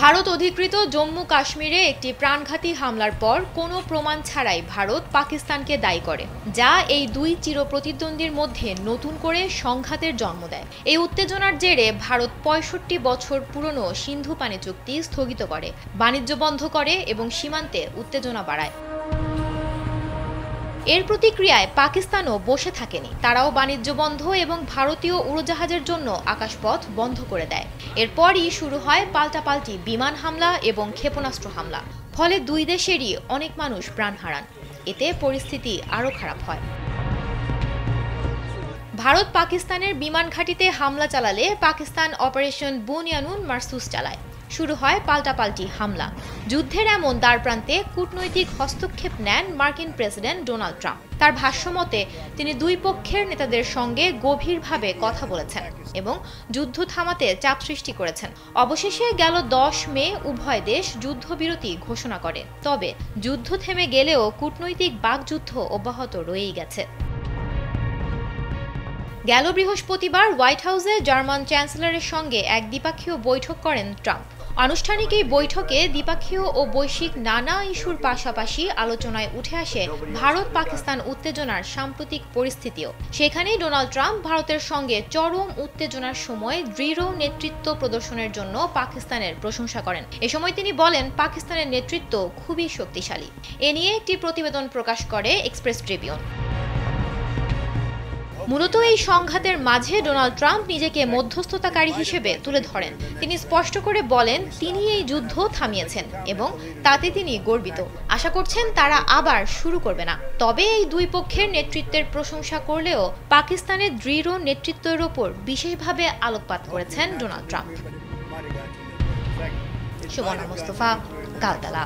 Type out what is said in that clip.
ভারত অধিকৃত জম্মু কাশ্মীরে একটি প্রাণঘাতী হামলার পর কোনো প্রমাণ ছাড়াই ভারত পাকিস্তানকে দায়ী করে, যা এই দুই চিরপ্রতিদ্বন্দ্বীর মধ্যে নতুন করে সংঘাতের জন্ম দেয়। এই উত্তেজনার জেরে ভারত ৬৫ বছর পুরনো সিন্ধু পানি চুক্তি স্থগিত করে, বাণিজ্য বন্ধ করে এবং সীমান্তে উত্তেজনা বাড়ায়। এর প্রতিক্রিয়ায় পাকিস্তানও বসে থাকেনি। তারাও বাণিজ্য বন্ধ এবং ভারতীয় উড়োজাহাজের জন্য আকাশপথ বন্ধ করে দেয়। এরপরই শুরু হয় পাল্টাপাল্টি বিমান হামলা এবং ক্ষেপণাস্ত্র হামলা। ফলে দুই দেশেরই অনেক মানুষ প্রাণ হারান। এতে পরিস্থিতি আরও খারাপ হয়। ভারত পাকিস্তানের বিমান ঘাঁটিতে হামলা চালালে পাকিস্তান অপারেশন বুনিয়ানুন মারসুস চালায়। শুরু হয় পাল্টাপাল্টি হামলা। যুদ্ধের এমন দ্বারপ্রান্তে কূটনৈতিক হস্তক্ষেপ নেন মার্কিন প্রেসিডেন্ট ডোনাল্ড ট্রাম্প। তার ভাষ্যমতে তিনি দুই পক্ষের নেতাদের সঙ্গে গভীরভাবে কথা বলেছেন এবং যুদ্ধ থামাতে চাপ সৃষ্টি করেছেন। অবশেষে গেল ১০ মে উভয় দেশ যুদ্ধবিরতি ঘোষণা করে। তবে যুদ্ধ থেমে গেলেও কূটনৈতিক বাকযুদ্ধ অব্যাহত রয়েই গেছে। গেল বৃহস্পতিবার হোয়াইট হাউসে জার্মান চ্যান্সেলরের সঙ্গে এক দ্বিপাক্ষীয় বৈঠক করেন ট্রাম্প। আনুষ্ঠানিক এই বৈঠকে দ্বিপাক্ষীয় ও বৈশ্বিক নানা ইস্যুর পাশাপাশি আলোচনায় উঠে আসে ভারত পাকিস্তান উত্তেজনার সাম্প্রতিক পরিস্থিতিও। সেখানেই ডোনাল্ড ট্রাম্প ভারতের সঙ্গে চরম উত্তেজনার সময় দৃঢ় নেতৃত্ব প্রদর্শনের জন্য পাকিস্তানের প্রশংসা করেন। এ সময় তিনি বলেন, পাকিস্তানের নেতৃত্ব খুবই শক্তিশালী। এ নিয়ে একটি প্রতিবেদন প্রকাশ করে এক্সপ্রেস ট্রিবিউন। মূলত এই সংঘাতের মাঝে ডোনাল্ড ট্রাম্প নিজেকে মধ্যস্থতাকারী হিসেবে তুলে ধরেন। তিনি স্পষ্ট করে বলেন তিনি এই যুদ্ধ থামিয়েছেন এবং তাতে তিনি গর্বিত। আশা করছেন তারা আবার শুরু করবে না। তবে এই দুই পক্ষের নেতৃত্বের প্রশংসা করলেও পাকিস্তানের দৃঢ় নেতৃত্বের ওপর বিশেষভাবে আলোকপাত করেছেন ডোনাল্ড ট্রাম্প। সুমনা মুস্তফা, কালতলা।